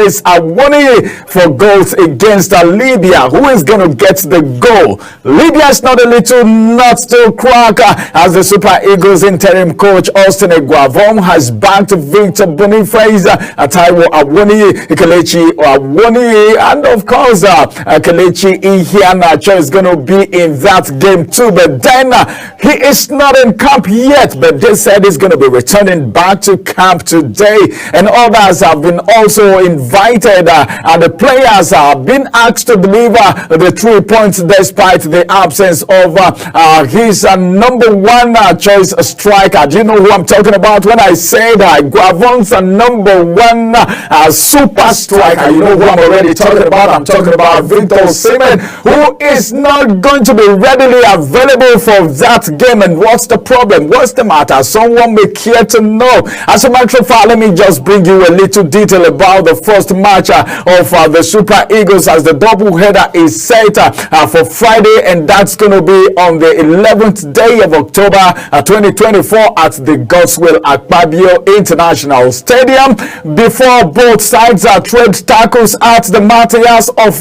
Chase Awoniyi for goals against Libya. Who is going to get the goal? Libya is not a little nut to crack as the Super Eagles interim coach Austin Eguavoen has backed Victor Boniface, Taiwo Awoniyi, Kelechi Awoniyi, and of course Kelechi Iheanacho is going to be in that game too. But then he is not in camp yet, but they said he's going to be returning back to camp today, and others have been also invited, and the players have been asked to deliver the 3 points despite the absence of his number one choice striker. Do you know who I'm talking about when I say that Eguavoen's number one super striker? You know who I'm already talking about. I'm talking about Victor Osimhen, who is not going to be readily available for that game. And what's the problem? What's the matter? Someone may care to know. As a matter of fact, let me just bring you a little detail about the first match of the Super Eagles, as the doubleheader is set for Friday, and that's going to be on the 11th day of October 2024 at the Godswill Akpabio International Stadium. Before both sides trade tackles at the Matthias of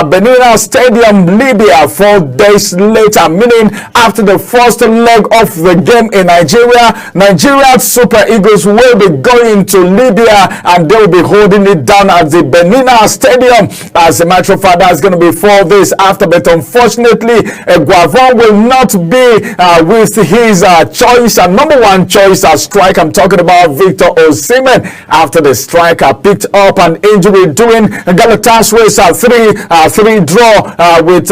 Benina Stadium, Libya, 4 days later, meaning after the first leg of the game in Nigeria's Super Eagles will be going to Libya, and they'll be holding it down at the Benina Stadium. As a matter of fact, that's going to be 4 days after, but unfortunately Eguavoen will not be with his choice, number one choice striker. I'm talking about Victor Osimhen, after the striker picked up an injury during Galatasaray's 3 draw with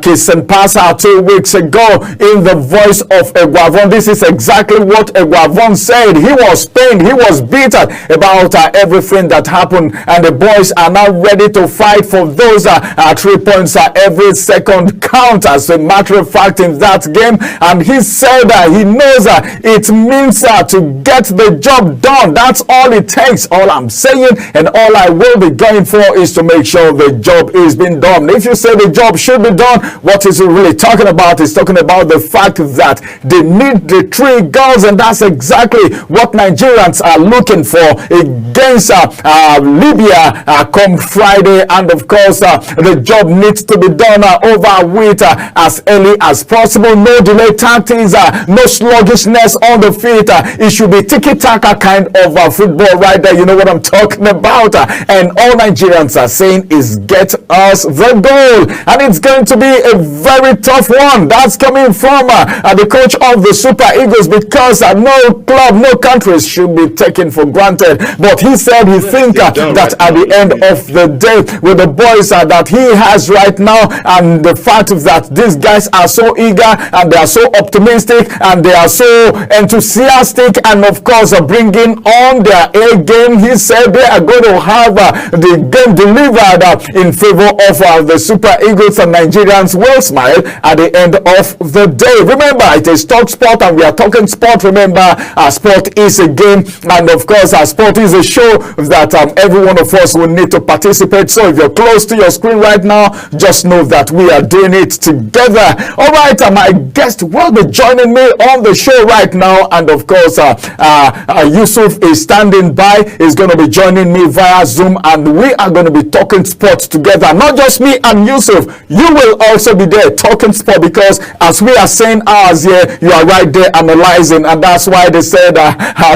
Kisenpasa 2 weeks ago. In the voice of Eguavoen, this is exactly what Eguavoen said. He was pained, he was bitter about everything that happened, and the boys are now ready to fight for those 3 points. Every second count, as a matter of fact, in that game. And he said he knows it means to get the job done. That's all it takes. All I'm saying and all I will be going for is to make sure the job is being done. If you say the job should be done, what is he really talking about? He's talking about the fact that they need the 3 goals, and that's exactly what Nigerians are looking for against Libya come Friday. And of course the job needs to be done over with as early as possible. No delay tactics, no sluggishness on the feet. It should be tiki-taka kind of football right there. You know what I'm talking about. And all Nigerians are saying is get us the goal, and it's going to be a very tough one. That's coming from the coach of the Super Eagles, because no club, no countries should be taken for granted. But he said he thinks that at the end of the day, with the boys that he has right now, and the fact that these guys are so eager and they are so optimistic and they are so enthusiastic, and of course bringing on their A game, he said they are going to have the game delivered in favor of the Super Eagles, and Nigerians will smile at the end of the day. Remember, it is Talk Sport and we are talking sport. Remember, sport is a game, and of course sport is a show that every one of us will need to participate. So if you're close to your screen right now, just know that we are doing it together. All right, my guest will be joining me on the show right now, and of course Yusuf is standing by. He's going to be joining me via Zoom, and we are going to be talking sports together. Not just me and Yusuf, you will also be there talking sport, because as we are saying ours here, you are right there analyzing, and that's why they said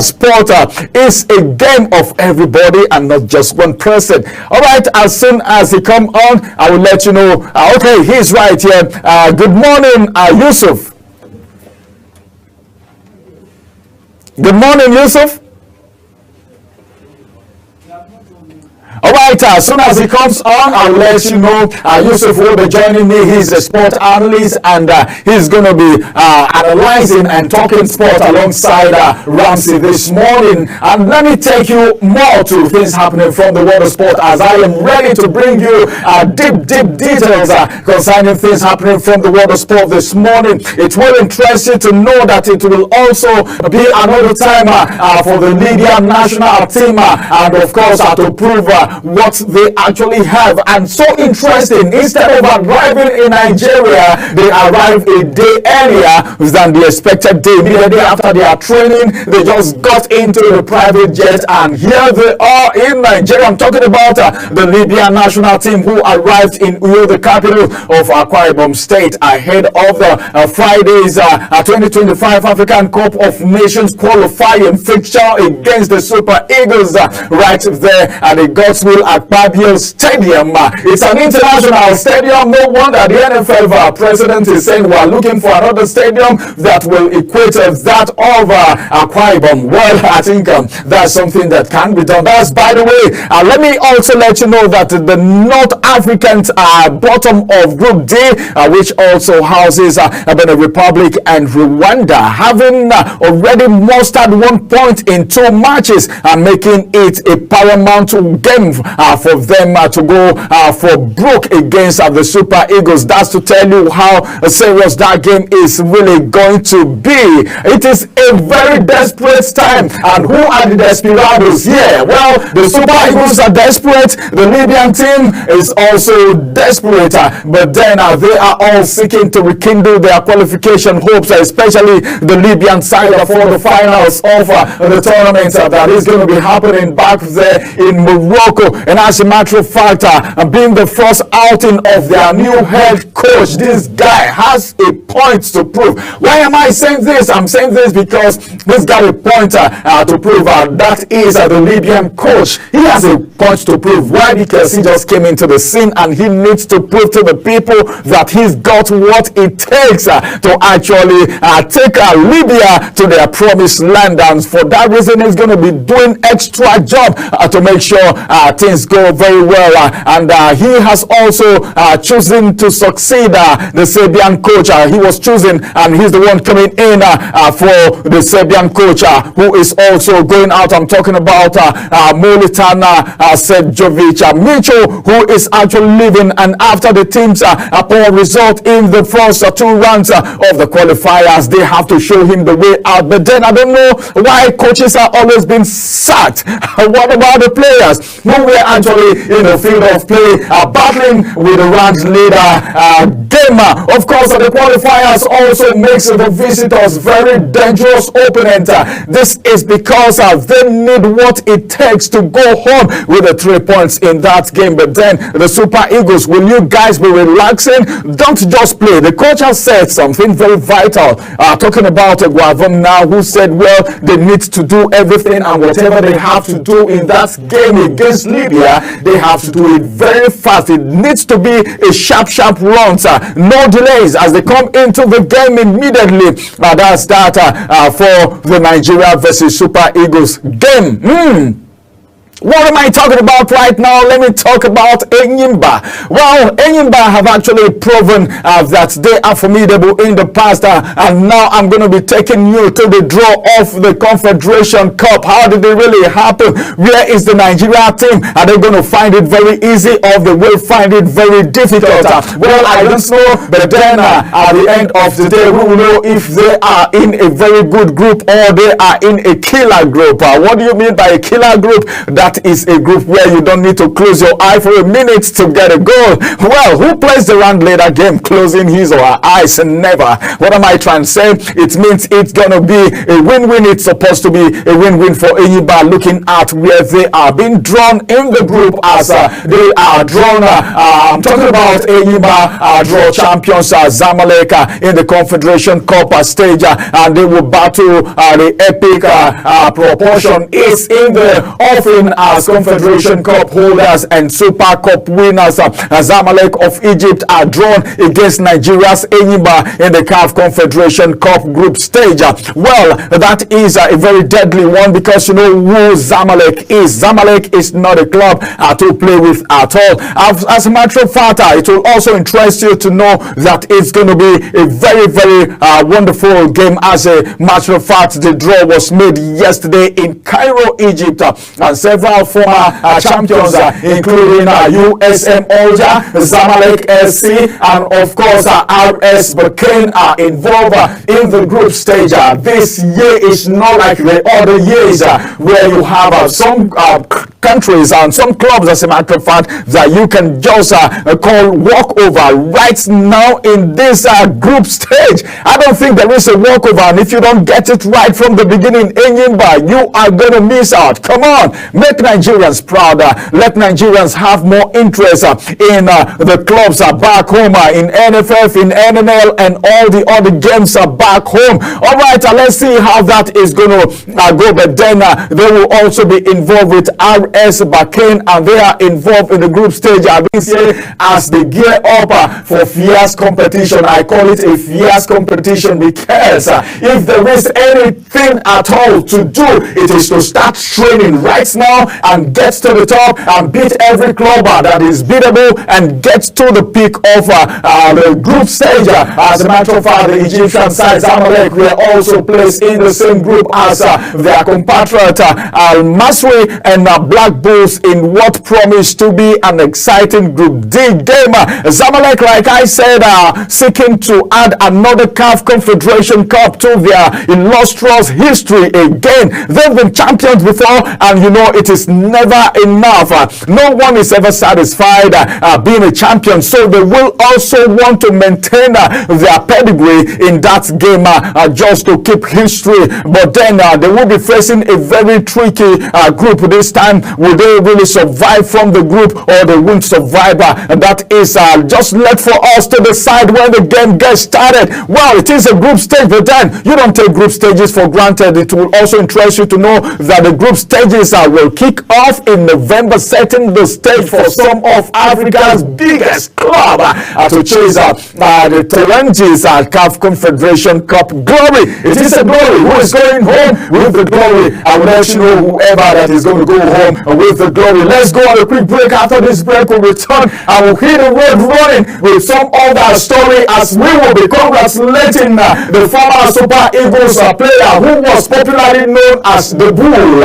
sport is a game of everybody and not just one person. All right, as soon as he come on, I will let you know. Okay, he's right here. Good morning, Yusuf. Good morning, Yusuf. All right, as soon as he comes on, I'll let you know. Yusuf will be joining me. He's a sport analyst, and he's going to be analyzing and talking sport alongside Ramsey this morning. And let me take you more to things happening from the world of sport, as I am ready to bring you deep details concerning things happening from the world of sport this morning. It will interest you to know that it will also be another time for the Libyan national team, and of course to prove what they actually have. And so interesting, instead of arriving in Nigeria, they arrive a day earlier than the expected day. Immediately after their training, they just got into the private jet, and here they are in Nigeria. I'm talking about the Libyan national team who arrived in Uyo, the capital of Akwa Ibom State, ahead of the Friday's 2025 African Cup of Nations qualifying fixture against the Super Eagles right there at the Godswill Akpabio Stadium. It's an international stadium. No wonder the NFF president is saying we're looking for another stadium that will equate that of Akwa Ibom. Well, I think that's something that can be done. That's, by the way, let me also let you know that the North Africans are bottom of Group D, which also houses Benin Republic and Rwanda, having already mustered 1 point in 2 matches, making it a paramount game for them to go for broke against the Super Eagles. That's to tell you how serious that game is really going to be. It is a very desperate time. And who are the desperados here? Well, the Super Eagles are desperate. The Libyan team is also desperate. But then they are all seeking to rekindle their qualification hopes, especially the Libyan side for the finals of the tournament that is going to be happening back there in Morocco. And as a matter of fact, being the first outing of their new head coach, this guy has a point to prove. Why am I saying this? I'm saying this because this got a point to prove. That is the Libyan coach. He has a point to prove. Why? Because he just came into the scene and he needs to prove to the people that he's got what it takes to actually take Libya to their promised land. And for that reason, he's going to be doing extra job to make sure things go very well. And he has also chosen to succeed the Serbian coach. He was chosen, and he's the one coming in for the Serbian coach who is also going out. I'm talking about Molitana Sedjovic Mitchell, who is actually leaving. And after the team's poor result in the first 2 rounds of the qualifiers, they have to show him the way out. But then I don't know why coaches are always being sacked. What about the players who were actually in the field of play battling with the ranked leader game? Of course, the qualifiers also makes the visitors very dangerous opponent. This is because they need what it takes to go home with the 3 points in that game. But then the Super Eagles, will you guys be relaxing? Don't just play. The coach has said something very vital, talking about Guavam now, who said, well, they need to do everything, and whatever they have to do in that game against Libya, they have to do it very fast. It needs to be a sharp runs, no delays as they come into the game immediately. That's that for the Nigeria versus Super Eagles game. What am I talking about right now? Let me talk about Enyimba. Well, Enyimba have actually proven that they are formidable in the past, and now I'm going to be taking you to the draw of the Confederation Cup. How did it really happen? Where is the Nigeria team? Are they going to find it very easy, or they will find it very difficult? Well, I don't know, but then at the end of the day, we will know if they are in a very good group or they are in a killer group. What do you mean by a killer group? That is a group where you don't need to close your eye for a minute to get a goal. Well, who plays the round later game closing his or her eyes? Never. What am I trying to say? It means it's gonna be a win-win. It's supposed to be a win-win for Enyimba, looking at where they are being drawn in the group as they are drawn. I'm talking about Enyimba draw champions Zamalek in the Confederation Cup stage, and they will battle the epic proportion is in the offering as Confederation Cup holders and Super Cup winners. Zamalek of Egypt are drawn against Nigeria's Enyimba in the CAF Confederation Cup group stage. Well, that is a very deadly one, because you know who Zamalek is. Zamalek is not a club to play with at all. As a matter of fact, it will also interest you to know that it's going to be a very, very wonderful game. As a matter of fact, the draw was made yesterday in Cairo, Egypt, and several several former champions, including USM Alger, Zamalek SC, and of course RS Berkane are involved in the group stage. This year is not like the other years where you have some countries and some clubs, as a matter of fact, that you can just call walkover. Right now in this group stage, I don't think there is a walkover, and if you don't get it right from the beginning, Enyimba, you are going to miss out. Come on, make Nigerians proud. Let Nigerians have more interest in the clubs back home, in NFF, in NNL, and all the other games back home. All right, let's see how that is going to go. But then they will also be involved with RS Berkane, and they are involved in the group stage this year as they gear up for fierce competition. I call it a fierce competition because if there is anything at all to do, it is to start training right now and get to the top and beat every club that is beatable and get to the peak of the group stage. As a matter of fact, the Egyptian side, Zamalek, were also placed in the same group as their compatriot Al Masry and Black Bulls in what promised to be an exciting Group D game. Zamalek, like I said, seeking to add another CAF Confederation Cup to their illustrious history again. They've been champions before, and you know it is never enough. No one is ever satisfied being a champion, so they will also want to maintain their pedigree in that game just to keep history. But then they will be facing a very tricky group this time. Will they really survive from the group, or they won't survive? And that is just left for us to decide when the game gets started. Well, it is a group stage, but then you don't take group stages for granted. It will also interest you to know that the group stages will kick off in November, setting the stage for some of Africa's biggest club to chase the Terentis CAF Confederation Cup glory. It is a glory. Who is going home with the glory? I will let you know whoever that is going to go home with the glory. Let's go on a quick break. After this break, we'll return and we'll hit the road running with some other story, as we will be congratulating the former Super Eagles player who was popularly known as the Bull.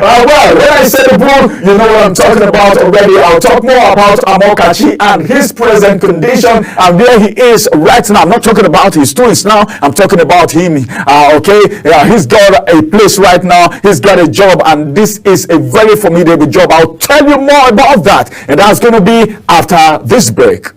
Well, when I say the Bull, you know what I'm talking about already. I'll talk more about Amokachi and his present condition and where he is right now. I'm not talking about his doings now. I'm talking about him. He's got a place right now. He's got a job, and this is a very formidable job. I'll tell you more about that, and that's going to be after this break.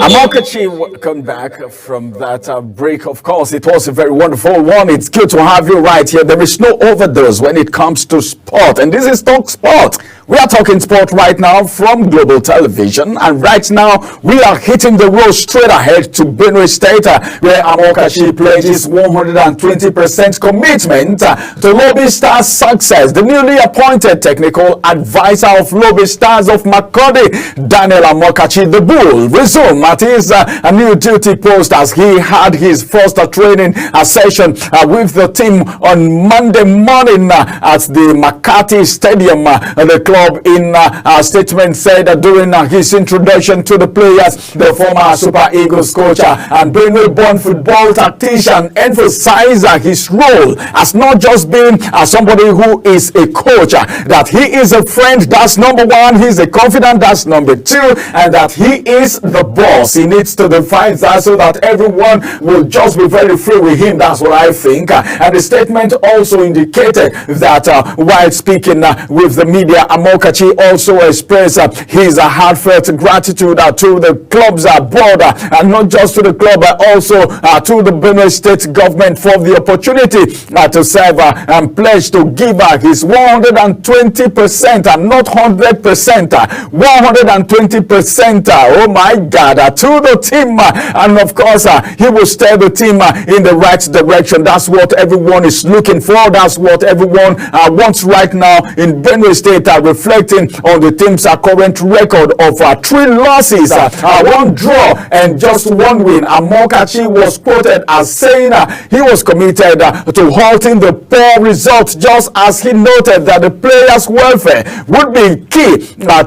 Amokachi, welcome back from that break. Of course, it was a very wonderful one. It's good to have you right here. There is no overdose when it comes to sport, and this is Talk Sport. We are talking sport right now from Global Television, and right now we are hitting the road straight ahead to Benue State, where Amokachi pledges 120% commitment to Lobby Stars' success. The newly appointed technical advisor of Lobby Stars of Makurdi, Daniel Amokachi the Bull, resumed at his a new duty post as he had his first training session with the team on Monday morning at the Makati Stadium. The club in a statement said during his introduction to the players, the former Super Eagles coach and Benue-born football tactician emphasized his role as not just being somebody who is a coach, that he is a friend, that's number one, he's a confidant, that's number two, and that he is the boss. He needs to define that so that everyone will just be very free with him. That's what I think. And the statement also indicated that while speaking with the media, Amokachi also expressed his heartfelt gratitude to the club's board, and not just to the club, but also to the Benue State government for the opportunity to serve, and pledge to give his 120% and not 100%, 120%. Oh my God, to the team, and of course he will steer the team in the right direction. That's what everyone is looking for. That's what everyone wants right now in Benue State, reflecting on the team's current record of 3 losses, 1 draw, and just 1 win. Amokachi was quoted as saying he was committed to halting the poor results, just as he noted that the players' welfare would be key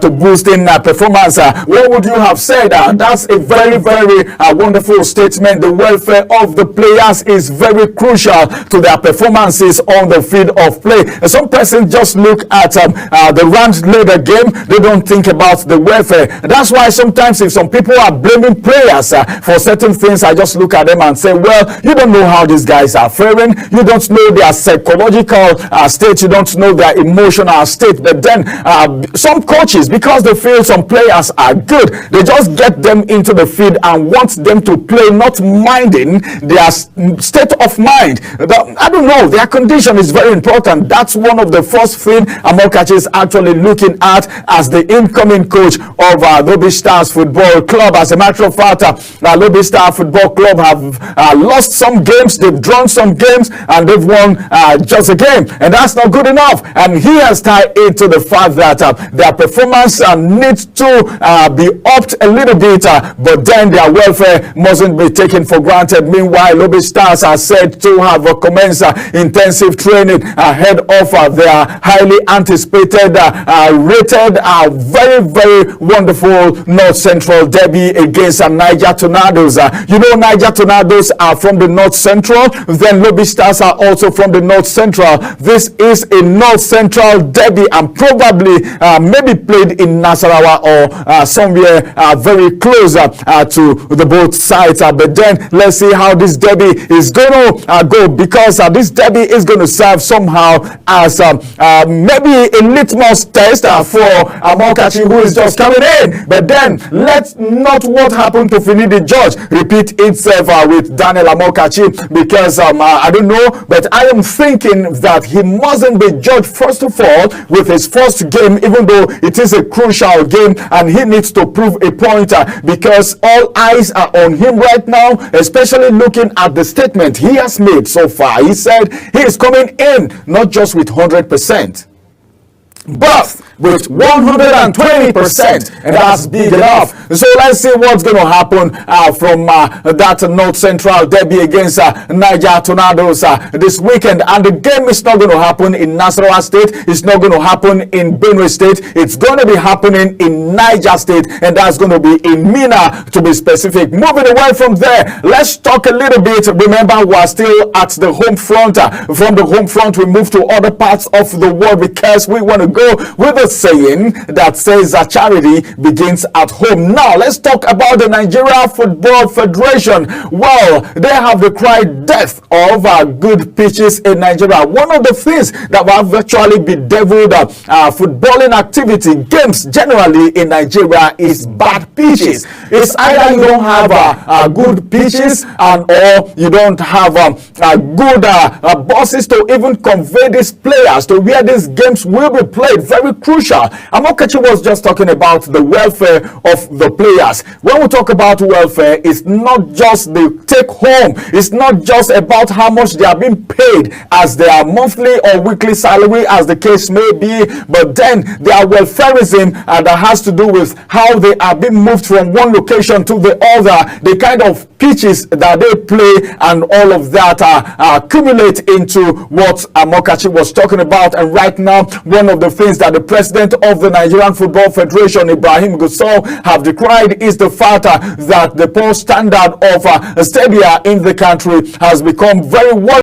to boosting performance. What would you have said? That's a very, very wonderful statement. The welfare of the players is very crucial to their performances on the field of play. Some persons just look at the round later game. They don't think about the welfare. That's why sometimes if some people are blaming players for certain things, I just look at them and say, well, you don't know how these guys are faring. You don't know their psychological state. You don't know their emotional state. But then some coaches, because they feel some players are good, they just get them into the field and want them to play, not minding their state of mind. I don't know, their condition is very important. That's one of the first things Amokachi is actually looking at as the incoming coach of Lobby Stars Football Club. As a matter of fact, Lobby Star Football Club have lost some games, they've drawn some games, and they've won just a game, and that's not good enough. And he has tied into the fact that their performance needs to be upped a little bit, but then their welfare mustn't be taken for granted. Meanwhile, Lobby Stars are said to have commenced intensive training ahead of their highly anticipated, rated, very, very wonderful North Central derby against Niger Tornadoes. You know, Niger Tornadoes are from the North Central, then Lobby Stars are also from the North Central. This is a North Central derby, and probably maybe played in Nasarawa or somewhere very close to the both sides. But then let's see how this derby is going to go, because this derby is going to serve somehow as maybe a litmus test for Amokachi, who is just coming in. But then let not what happened to Finidi George repeat itself with Daniel Amokachi, because I don't know, but I am thinking that he mustn't be judged first of all with his first game, even though it is a crucial game and he needs to prove a point, because all eyes are on him right now, especially looking at the statement he has made so far. He said he is coming in not just with 100%, but with 120%, and that's big enough. So let's see what's going to happen from that North Central derby against Niger Tornadoes this weekend. And the game is not going to happen in Nasarawa State. It's not going to happen in Benue State. It's going to be happening in Niger State, and that's going to be in Mina, to be specific. Moving away from there, let's talk a little bit. Remember, we're still at the home front. From the home front, we move to other parts of the world because we want to go with the the saying that says that charity begins at home. Now, let's talk about the Nigeria Football Federation. Well, they have decried death of good pitches in Nigeria. One of the things that will virtually bedeviled footballing activity, games generally in Nigeria, is bad pitches. It's either you don't have good pitches or you don't have good buses to even convey these players to where these games will be played. Very crucial. Amokachi was just talking about the welfare of the players. When we talk about welfare, it's not just the take home. It's not just about how much they are being paid as their monthly or weekly salary, as the case may be, but then their welfareism that has to do with how they are being moved from one location to the other, the kind of pitches that they play, and all of that accumulate into what Amokachi was talking about. And right now, one of the things that the president of the Nigerian Football Federation, Ibrahim Gusau, have decried is the fact that the poor standard of stadia in the country has become very worrisome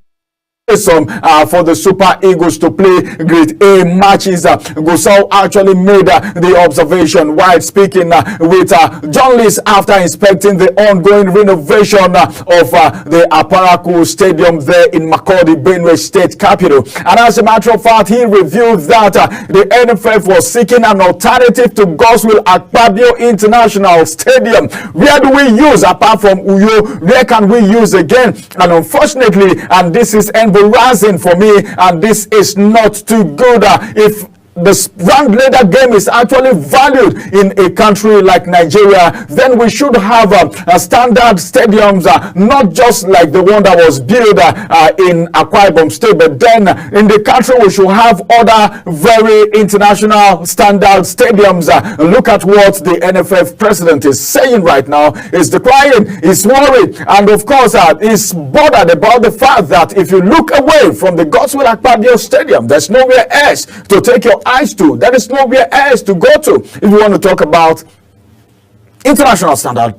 for the Super Eagles to play Grade A matches. Gusau actually made the observation while speaking with journalists after inspecting the ongoing renovation of the Aparaku Stadium there in Makurdi, Benue State capital. And as a matter of fact, he revealed that the NFF was seeking an alternative to Godswill Akpabio International Stadium. Where do we use apart from Uyo? Where can we use again? And unfortunately, and this is embarrassing for me, and this is not too good, if the round leader game is actually valued in a country like Nigeria, then we should have standard stadiums, not just like the one that was built in Akwa Ibom State, but then in the country we should have other very international standard stadiums. Look at what the NFF president is saying right now. He's decrying, he's worried, and of course he's bothered about the fact that if you look away from the Godswill Akpabio Stadium, there's nowhere else to take your eyes to. There is nowhere else to go to if you want to talk about international standard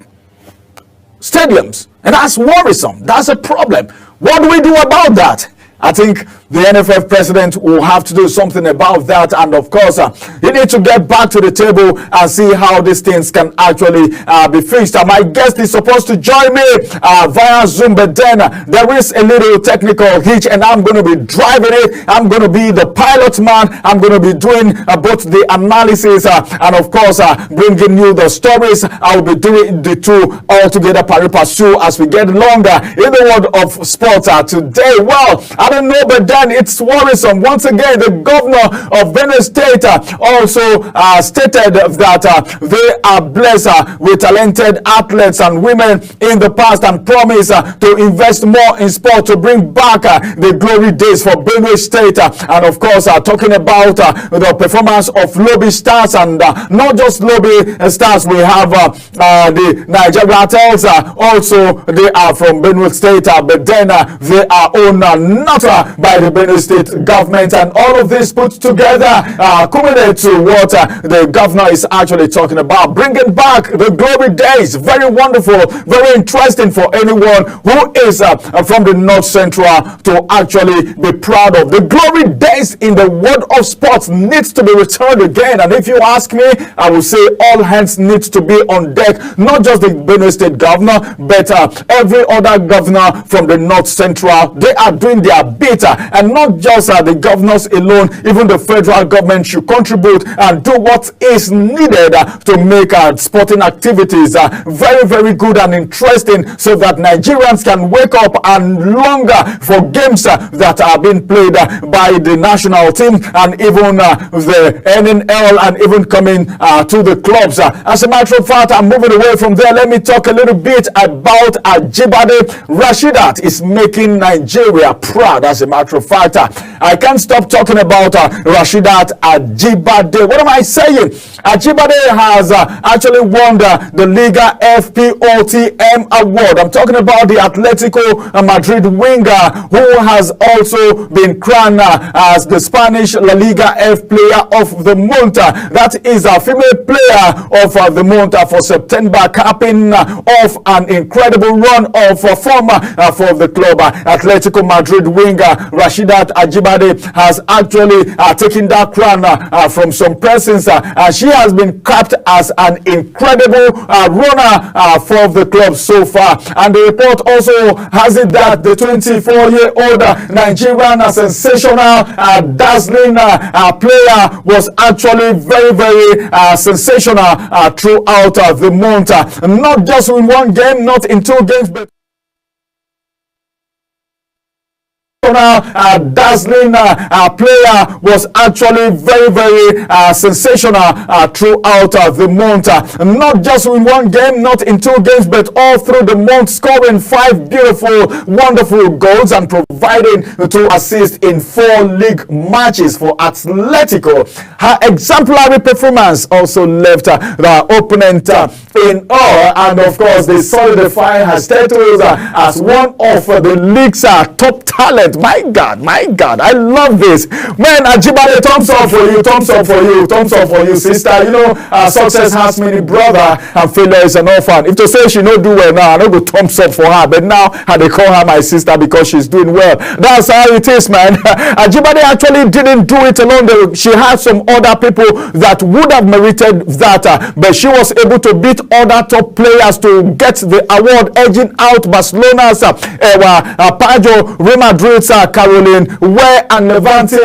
stadiums, and that's worrisome. That's a problem. What do we do about that? I think the NFF president will have to do something about that, and of course he needs to get back to the table and see how these things can actually be fixed. My guest is supposed to join me via Zoom, but then there is a little technical hitch, and I'm going to be driving it. I'm going to be the pilot man. I'm going to be doing both the analysis and of course bringing you the stories. I will be doing the two all together pari passu as we get longer in the world of sports today. Well, I don't know, but then it's worrisome. Once again, the governor of Benue State also stated that they are blessed with talented athletes and women in the past, and promise to invest more in sport to bring back the glory days for Benue State. And of course, talking about the performance of Lobby Stars, and not just Lobby Stars, we have the Nigeria Tels. Also, they are from Benue State, but then they are owned not by the Benue State government, and all of this put together culminate to what the governor is actually talking about, bringing back the glory days. Very wonderful, very interesting for anyone who is from the North Central to actually be proud of. The glory days in the world of sports needs to be returned again, and if you ask me, I will say all hands needs to be on deck. Not just the Benue State governor, but every other governor from the North Central. They are doing their bit, and not just the governors alone. Even the federal government should contribute and do what is needed to make sporting activities very, very good and interesting, so that Nigerians can wake up and longer for games that are being played by the national team, and even the NNL, and even coming to the clubs. As a matter of fact, I'm moving away from there. Let me talk a little bit about Ajibade. Rasheedat is making Nigeria proud. As a matter of fact, I can't stop talking about Rasheedat Ajibade. What am I saying? Ajibade has actually won the Liga FPOTM award. I'm talking about the Atletico Madrid winger, who has also been crowned as the Spanish La Liga F Player of the Month. That is a female player of the month for September, capping off an incredible run of form for the club. Atletico Madrid winger Rasheedat Ajibade has actually taken that crown from some persons. She has been capped as an incredible runner for the club so far. And the report also has it that the 24-year-old Nigerian sensational, dazzling player was actually very, very sensational throughout the month. Not just in one game, not in two games, but dazzling player was actually very, very sensational throughout the month. Not just in one game, not in two games, but all through the month, scoring 5 beautiful, wonderful goals and providing 2 assists in 4 league matches for Atletico. Her exemplary performance also left the opponent in awe, and of course they solidify her status as one of the league's top talent. My God, I love this. Man, Ajibade, thumbs up for you, thumbs up for you, thumbs up for you, sister. You know, success has many brother and failure is an orphan. If to say she no do well now, I no go thumbs up for her, but now they call her my sister because she's doing well. That's how it is, man. Ajibade actually didn't do it alone. She had some other people that would have merited that, but she was able to beat other top players to get the award, edging out Barcelona's Pajo, Real Madrid's Caroline Ware, and Levante,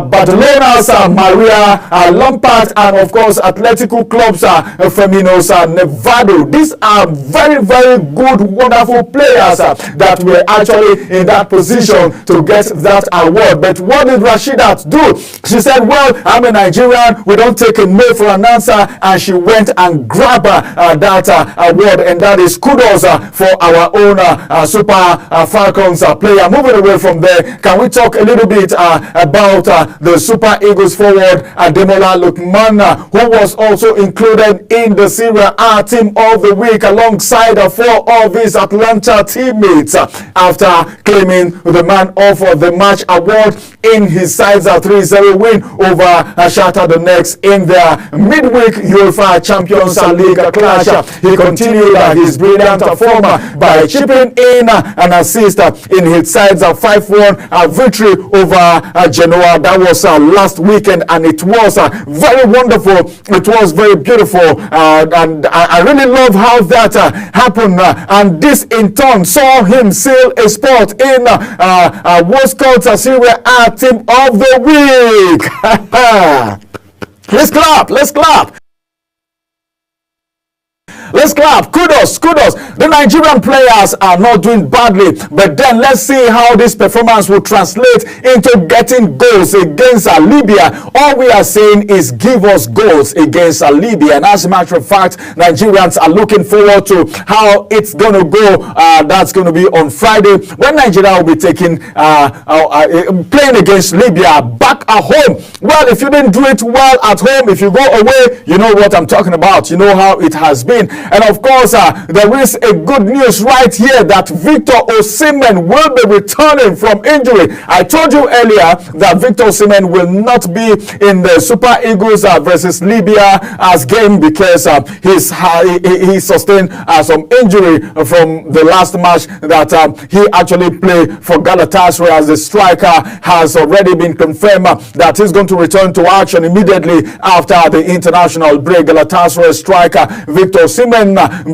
Barcelona's Maria Lampard, and of course Atletico Club's Firmino's Nevado. These are very, very good, wonderful players that were actually in that position to get that award. But what did Rasheedat do? She said, well, I'm a Nigerian, we don't take a no for an answer, and she went and grabbed that award, and that is kudos for our own Super Falcons player. Moving away from there, can we talk a little bit about the Super Eagles forward Ademola Lookman, who was also included in the Serie A team of the week alongside 4 of his Atlanta teammates after claiming the man of the match award in his side's 3-0 win over Shakhtar Donetsk in their midweek UEFA Champions League clash. He continued his brilliant form by chipping in an assist in his side's 5-1 victory over Genoa. That was last weekend, and it was very wonderful. It was very beautiful, and I really love how that happened. And this in turn saw him seal a spot in what's called Serie A Team of the Week. Let's clap. Let's clap. Let's clap. Kudos. The Nigerian players are not doing badly, but then let's see how this performance will translate into getting goals against Libya. All we are saying is give us goals against Libya, and as a matter of fact, Nigerians are looking forward to how it's going to go. That's going to be on Friday when Nigeria will be taking playing against Libya back at home. Well, if you didn't do it well at home, if you go away, you know what I'm talking about. You know how it has been. And of course, there is a good news right here that Victor Osimhen will be returning from injury. I told you earlier that Victor Osimhen will not be in the Super Eagles versus Libya as game because he sustained some injury from the last match that he actually played for Galatasaray. As the striker has already been confirmed that he's going to return to action immediately after the international break. Galatasaray striker Victor Osimhen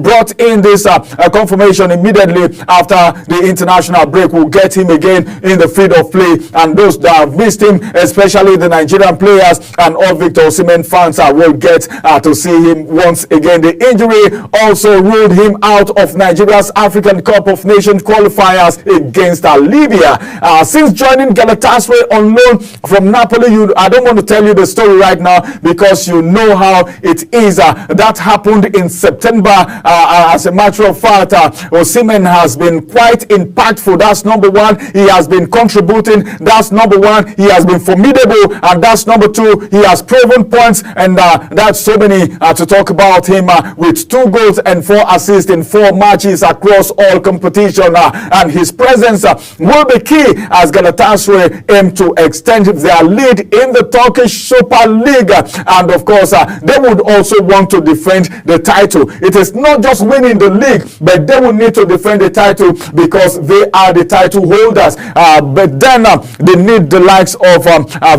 brought in this confirmation immediately after the international break. Will get him again in the field of play, and those that have missed him, especially the Nigerian players and all Victor Osimhen fans, will get to see him once again. The injury also ruled him out of Nigeria's African Cup of Nations qualifiers against Libya. Since joining Galatasaray on loan from Napoli, I don't want to tell you the story right now because you know how it is. That happened in September. As a matter of fact, Osimhen has been quite impactful. That's number one. He has been contributing. That's number one. He has been formidable, and that's number two. He has proven points, and that's so many to talk about him with 2 goals and 4 assists in 4 matches across all competition, and his presence will be key as Galatasaray aim to extend their lead in the Turkish Super League, and of course they would also want to defend the title. It is not just winning the league, but they will need to defend the title because they are the title holders. But then they need the likes of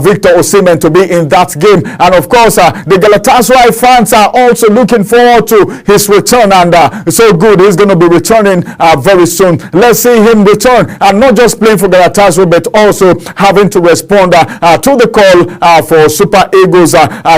Victor Osimhen to be in that game. And of course, the Galatasaray fans are also looking forward to his return. And so good, he's going to be returning very soon. Let's see him return and not just playing for Galatasaray, but also having to respond to the call for Super Eagles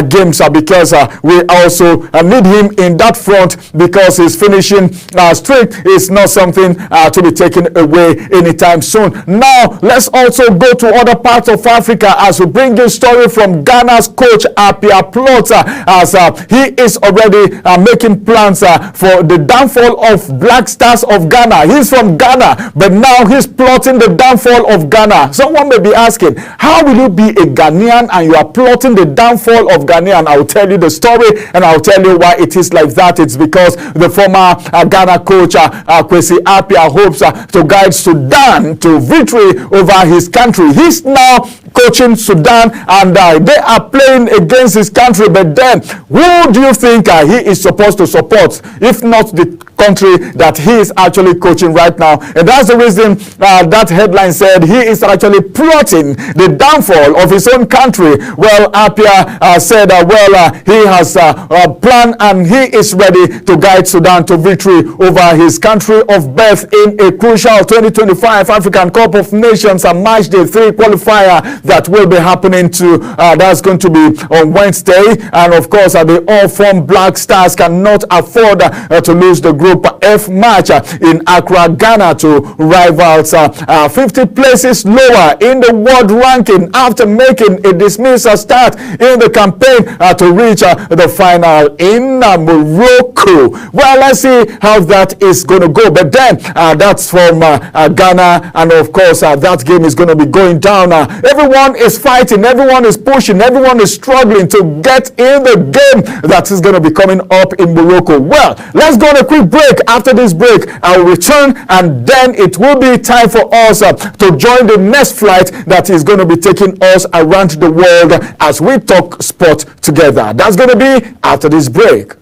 games because we also need him in that front because his finishing streak is not something to be taken away anytime soon. Now, let's also go to other parts of Africa as we bring this story from Ghana's coach Apia Plot as he is already making plans for the downfall of Black Stars of Ghana. He's from Ghana, but now he's plotting the downfall of Ghana. Someone may be asking, how will you be a Ghanaian and you are plotting the downfall of Ghanaian? I'll tell you the story and I'll tell you why it is like that. It's because the former Ghana coach Kwesi Appiah hopes to guide Sudan to victory over his country. He's now coaching Sudan and they are playing against his country, but then who do you think he is supposed to support if not the country that he is actually coaching right now? And that's the reason that headline said he is actually plotting the downfall of his own country. Well, Appiah said he has a plan and he is ready to guide Sudan to victory over his country of birth in a crucial 2025 African Cup of Nations and Match Day 3 qualifier that will be happening that's going to be on Wednesday. And of course, the all-form Black Stars cannot afford to lose the Group F match in Accra, Ghana to rivals 50 places lower in the world ranking after making a dismissal start in the campaign to reach the final in Morocco. Well, let's see how that is going to go. But then that's from Ghana, and of course that game is going to be going down. Everyone is fighting, everyone is pushing, everyone is struggling to get in the game that is going to be coming up in Morocco. Well, let's go on a quick break. After this break, I'll return and then it will be time for us to join the next flight that is going to be taking us around the world as we talk sport together. That's going to be after this break.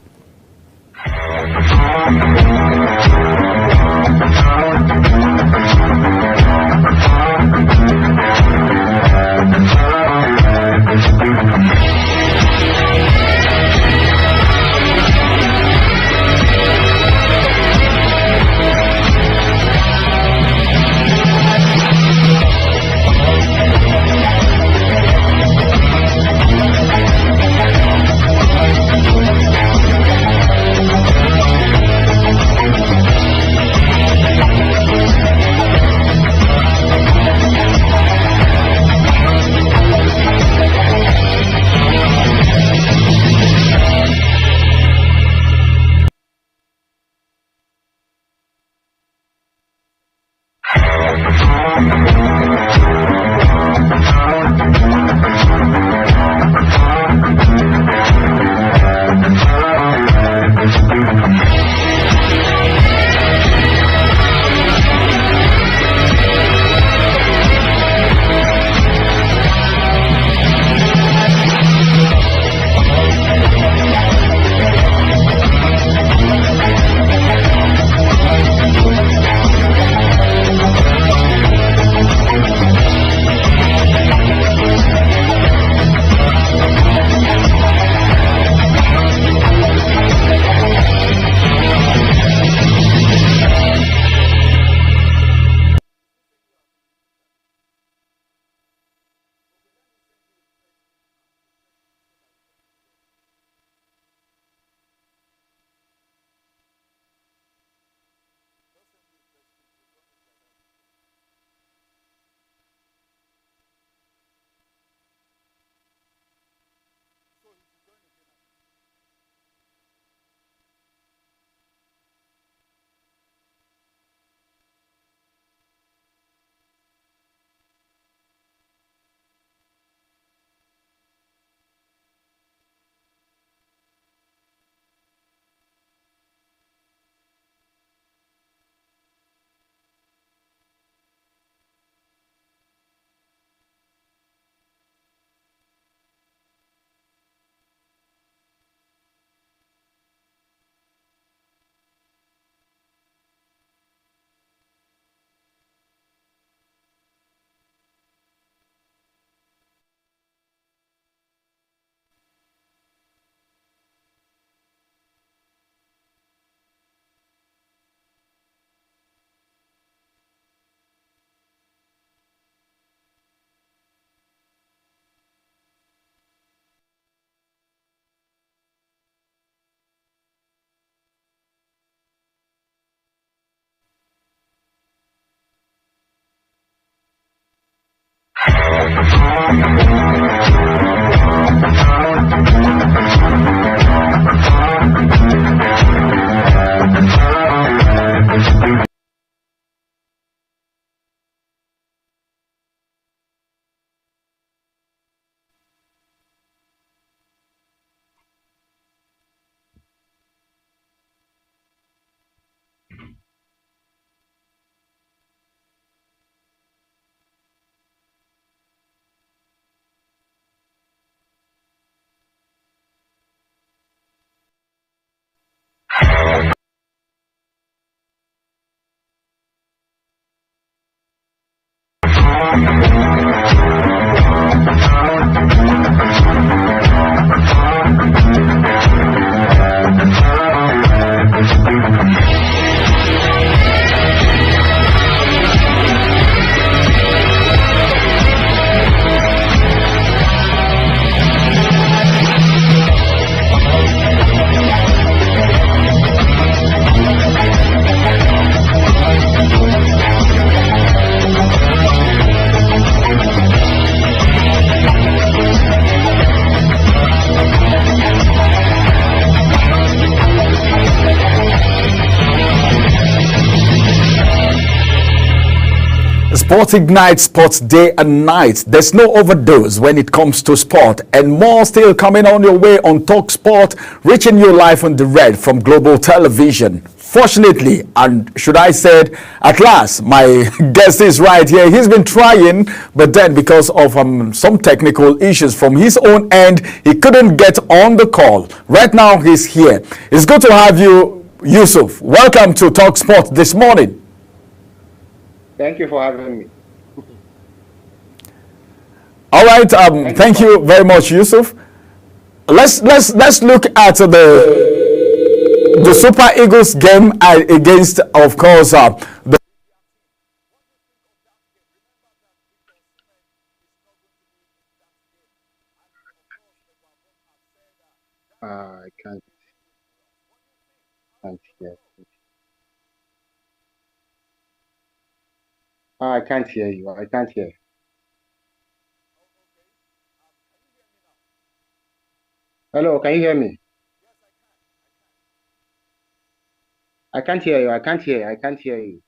Sport ignites sports day and night. There's no overdose when it comes to sport, and more still coming on your way on Talk Sport, reaching you live on the red from Global Television. Fortunately, and should I say it, at last, my guest is right here. He's been trying, but then because of some technical issues from his own end, he couldn't get on the call. Right now, he's here. It's good to have you, Yusuf. Welcome to Talk Sport this morning. Thank you for having me. All right, thank you very much, Yusuf. Let's look at the Super Eagles game against, of course, the. I can't hear. I can't hear you. I can't hear. Hello, can you hear me? I can't hear you. I can't hear. I can't hear you.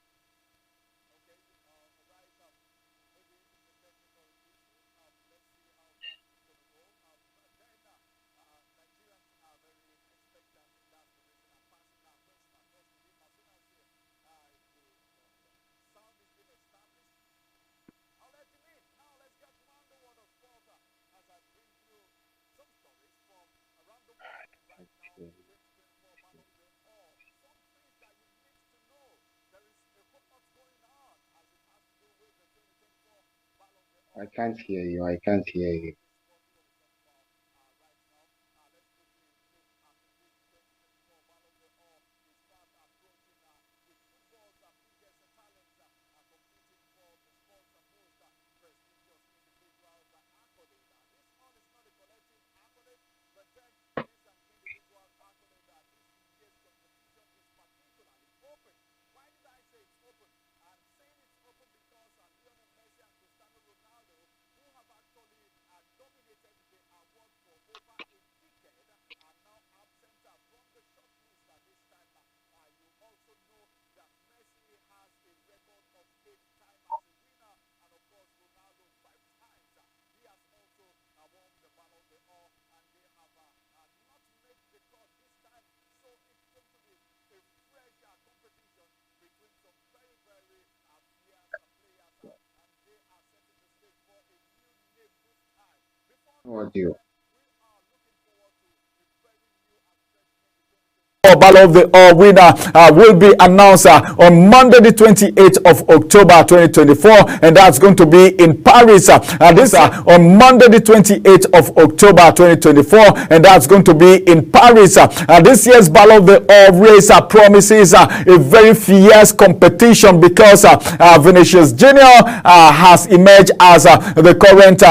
I can't hear you. I can't hear you. Audio. Ballon of the All winner will be announced on Monday the 28th of October 2024, and that's going to be in Paris. This on Monday the 28th of October 2024, and that's going to be in Paris. This year's Ballon of the All race promises a very fierce competition because Vinicius Junior has emerged as the current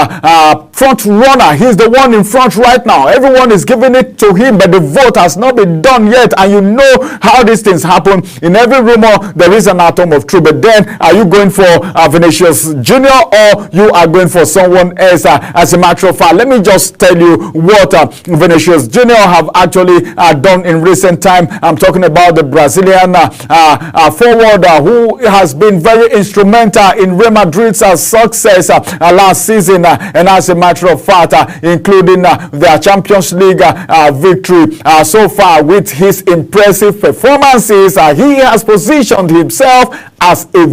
front runner. He's the one in front right now. Everyone is giving it to him, but the vote has not been done yet. And you know how these things happen. In every rumor, there is an atom of truth. But then, are you going for Vinicius Junior, or you are going for someone else? As a matter of fact, let me just tell you what Vinicius Junior have actually done in recent time. I'm talking about the Brazilian forward who has been very instrumental in Real Madrid's success last season, and as a matter of fact, including their Champions League victory so far. With his impressive performances, he has positioned himself as a